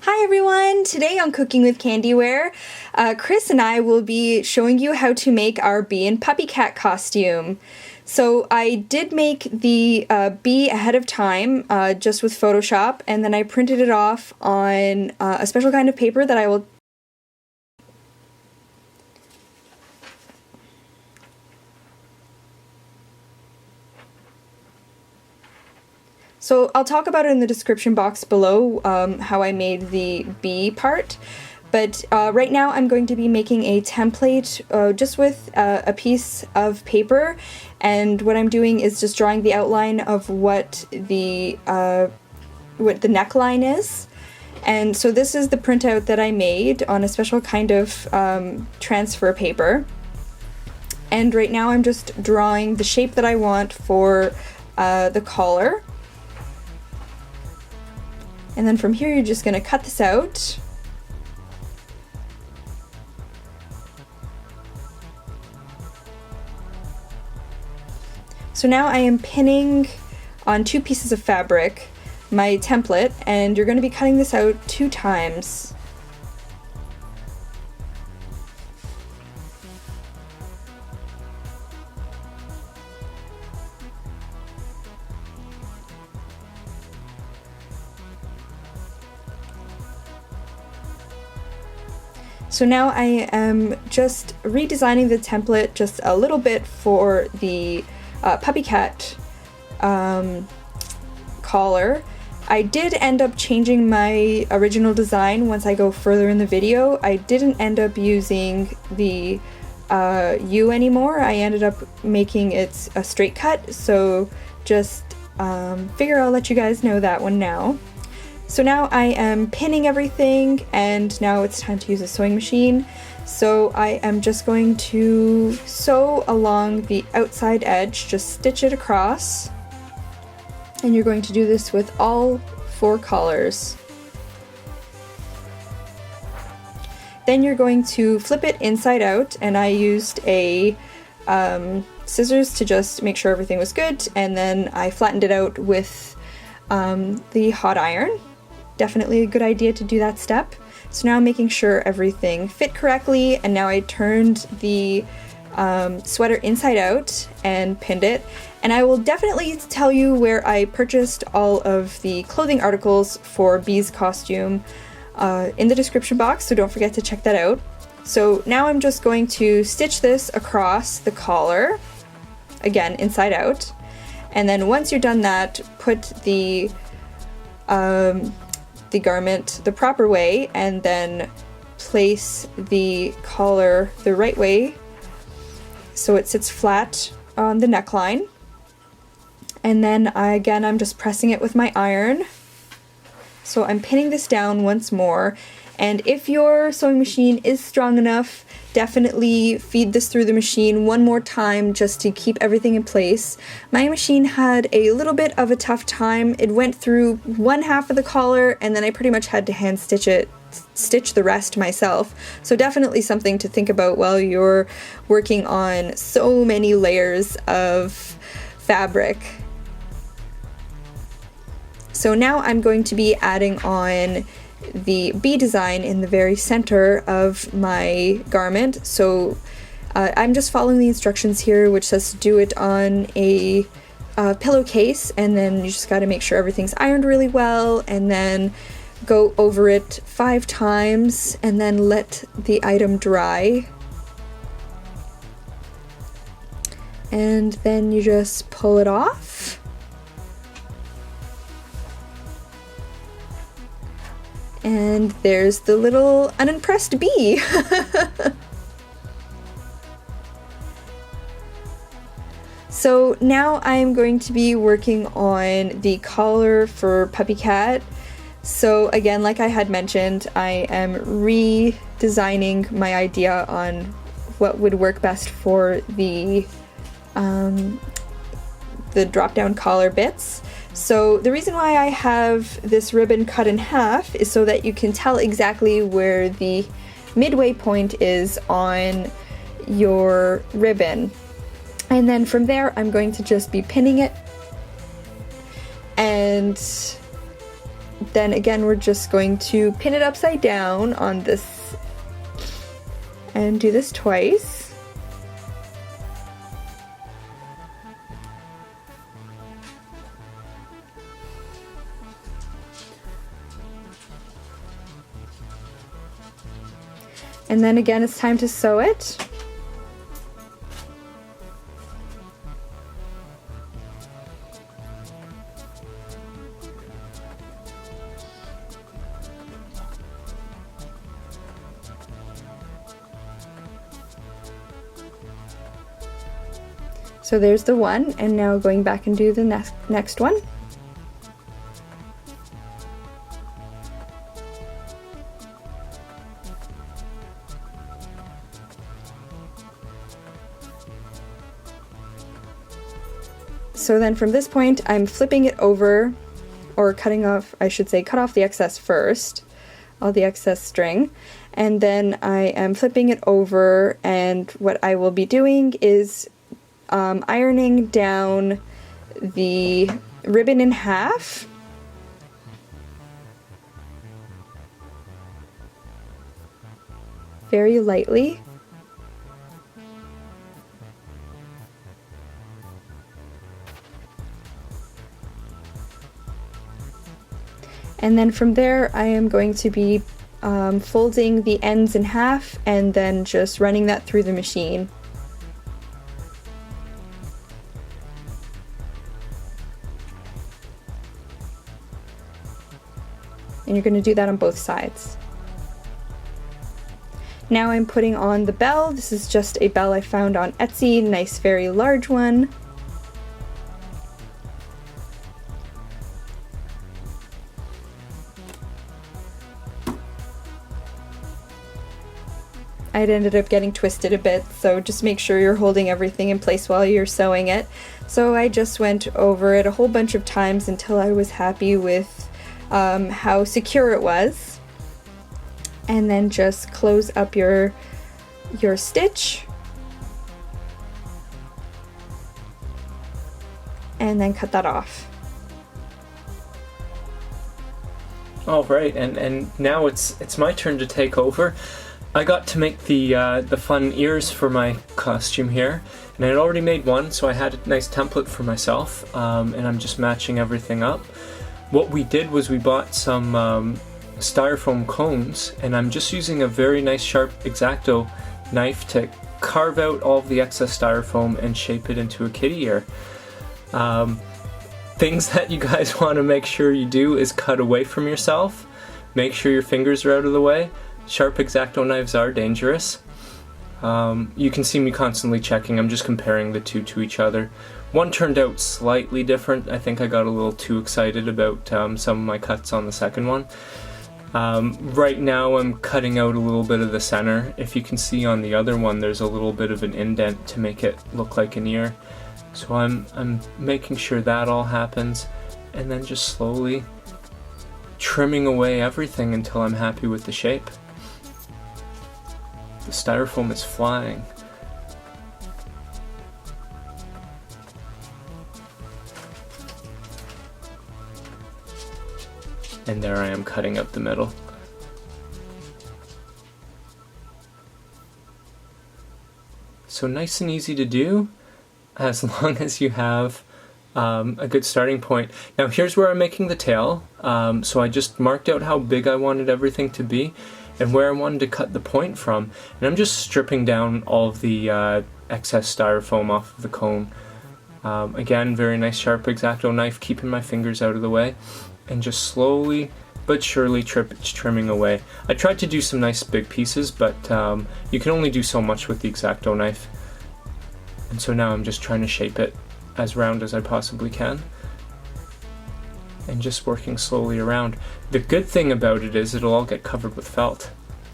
Hi everyone! Today on Cooking with Candyware, Chris and I will be showing you how to make our bee and PuppyCat costume. So I did make the bee ahead of time just with Photoshop, and then I printed it off on a special kind of paper that I will So I'll talk about it in the description box below, how I made the bee part, but right now I'm going to be making a template just with a piece of paper, and what I'm doing is just drawing the outline of what the neckline is. And so this is the printout that I made on a special kind of transfer paper. And right now I'm just drawing the shape that I want for the collar. And then from here you're just going to cut this out. So now I am pinning on 2 pieces of fabric my template, and you're going to be cutting this out 2 times. So now I am just redesigning the template just a little bit for the PuppyCat collar. I did end up changing my original design once I go further in the video. I didn't end up using the U anymore. I ended up making it a straight cut, so just figure I'll let you guys know that one now. So now I am pinning everything, and now it's time to use a sewing machine. So I am just going to sew along the outside edge, just stitch it across. And you're going to do this with all 4 collars. Then you're going to flip it inside out, and I used a scissors to just make sure everything was good, and then I flattened it out with the hot iron. Definitely a good idea to do that step. So now I'm making sure everything fit correctly, and now I turned the sweater inside out and pinned it. And I will definitely tell you where I purchased all of the clothing articles for Bee's costume in the description box, so don't forget to check that out. So now I'm just going to stitch this across the collar, again inside out, and then once you're done that, put the garment the proper way, and then place the collar the right way so it sits flat on the neckline. And then I'm just pressing it with my iron. So I'm pinning this down once more, and if your sewing machine is strong enough, definitely feed this through the machine one more time just to keep everything in place. My machine had a little bit of a tough time. It went through one half of the collar, and then I pretty much had to hand stitch the rest myself. So definitely something to think about while you're working on so many layers of fabric. So now I'm going to be adding on the bee design in the very center of my garment. So I'm just following the instructions here, which says to do it on a pillowcase, and then you just got to make sure everything's ironed really well, and then go over it 5 times, and then let the item dry. And then you just pull it off. And there's the little unimpressed bee. So now I'm going to be working on the collar for PuppyCat. So again, like I had mentioned, I am redesigning my idea on what would work best for the drop-down collar bits. So the reason why I have this ribbon cut in half is so that you can tell exactly where the midway point is on your ribbon. And then from there, I'm going to just be pinning it and then again we're just going to pin it upside down on this and do this twice. And then again it's time to sew it. So there's the one, and now going back and do the next one. So then from this point I'm flipping it over, or cutting off, I should say, cut off the excess first, all the excess string, and then I am flipping it over, and what I will be doing is ironing down the ribbon in half. Very lightly. And then from there I am going to be folding the ends in half and then just running that through the machine. And you're going to do that on both sides. Now I'm putting on the bell. This is just a bell I found on Etsy, nice very large one. It ended up getting twisted a bit, so just make sure you're holding everything in place while you're sewing it. So I just went over it a whole bunch of times until I was happy with how secure it was, and then just close up your stitch and then cut that off. All right, and now it's my turn to take over. I got to make the fun ears for my costume here, and I had already made one, so I had a nice template for myself, and I'm just matching everything up. What we did was we bought some styrofoam cones, and I'm just using a very nice sharp X-Acto knife to carve out all of the excess styrofoam and shape it into a kitty ear. Things that you guys want to make sure you do is cut away from yourself. Make sure your fingers are out of the way. Sharp X-Acto knives are dangerous. You can see me constantly checking. I'm just comparing the two to each other. One turned out slightly different. I think I got a little too excited about some of my cuts on the second one. Right now I'm cutting out a little bit of the center. If you can see on the other one, there's a little bit of an indent to make it look like an ear. So I'm making sure that all happens, and then just slowly trimming away everything until I'm happy with the shape. The styrofoam is flying. And there I am cutting up the middle. So nice and easy to do, as long as you have a good starting point. Now here's where I'm making the tail. So I just marked out how big I wanted everything to be and where I wanted to cut the point from. And I'm just stripping down all of the excess styrofoam off of the cone. Again, very nice sharp X-Acto knife, keeping my fingers out of the way, and just slowly but surely trimming away. I tried to do some nice big pieces, but you can only do so much with the X-Acto knife. And so now I'm just trying to shape it as round as I possibly can, and just working slowly around. The good thing about it is it'll all get covered with felt.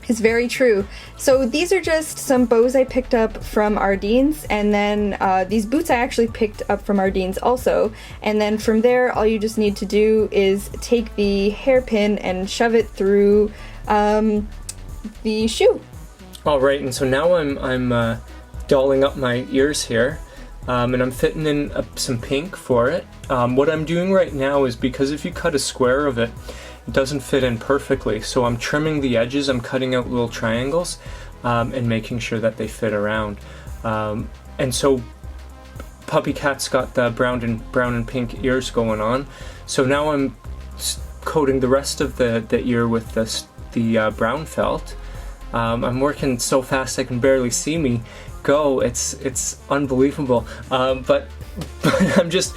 It's very true. So these are just some bows I picked up from Ardene's, and then these boots I actually picked up from Ardene's also. And then from there, all you just need to do is take the hairpin and shove it through the shoe. All right, and so now I'm dolling up my ears here, and I'm fitting in some pink for it. What I'm doing right now is, because if you cut a square of it, it doesn't fit in perfectly. So I'm trimming the edges, I'm cutting out little triangles, and making sure that they fit around. And so PuppyCat's got the brown and pink ears going on. So now I'm coating the rest of the ear with the brown felt. I'm working so fast I can barely see me go. It's unbelievable. But I'm just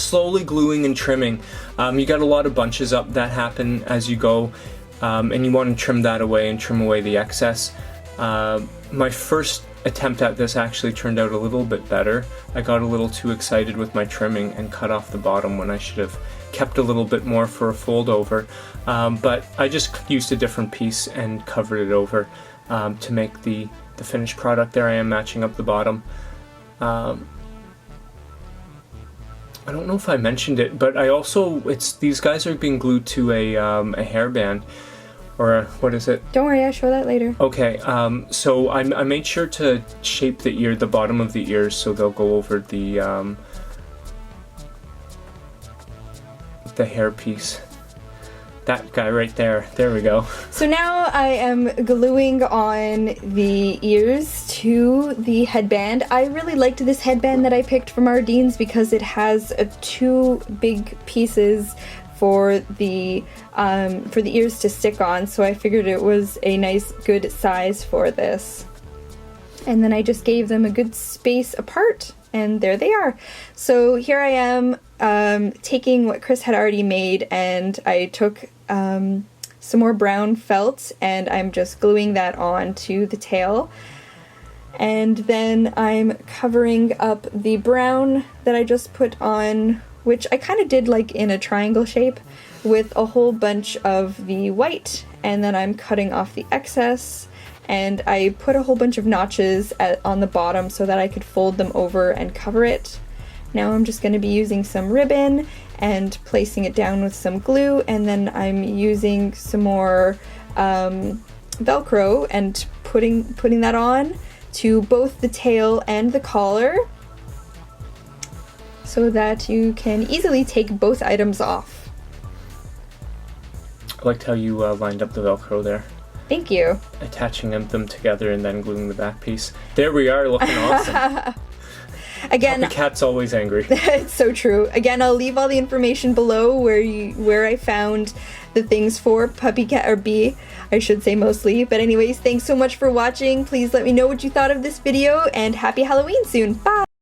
slowly gluing and trimming. You got a lot of bunches up that happen as you go, and you want to trim that away and trim away the excess. My first attempt at this actually turned out a little bit better. I got a little too excited with my trimming and cut off the bottom when I should have kept a little bit more for a fold over. But I just used a different piece and covered it over to make the finished product. There I am matching up the bottom. I don't know if I mentioned it, but I also, these guys are being glued to a hairband. Or what is it? Don't worry, I'll show that later. Okay, so I made sure to shape the bottom of the ears so they'll go over the hair piece. That guy right there. There we go. So now I am gluing on the ears to the headband. I really liked this headband that I picked from Ardene's because it has two big pieces for the ears to stick on, so I figured it was a nice good size for this. And then I just gave them a good space apart, and there they are. So here I am taking what Chris had already made, and I took some more brown felt and I'm just gluing that on to the tail. And then I'm covering up the brown that I just put on, which I kind of did like in a triangle shape, with a whole bunch of the white, and then I'm cutting off the excess, and I put a whole bunch of notches on the bottom so that I could fold them over and cover it. Now I'm just going to be using some ribbon and placing it down with some glue, and then I'm using some more Velcro and putting that on to both the tail and the collar, so that you can easily take both items off. I liked how you lined up the Velcro there. Thank you. Attaching them together and then gluing the back piece. There we are, looking awesome. Again, PuppyCat's always angry. It's so true. Again, I'll leave all the information below where I found the things for PuppyCat, or B, I should say mostly. But anyways, thanks so much for watching. Please let me know what you thought of this video, and happy Halloween soon. Bye!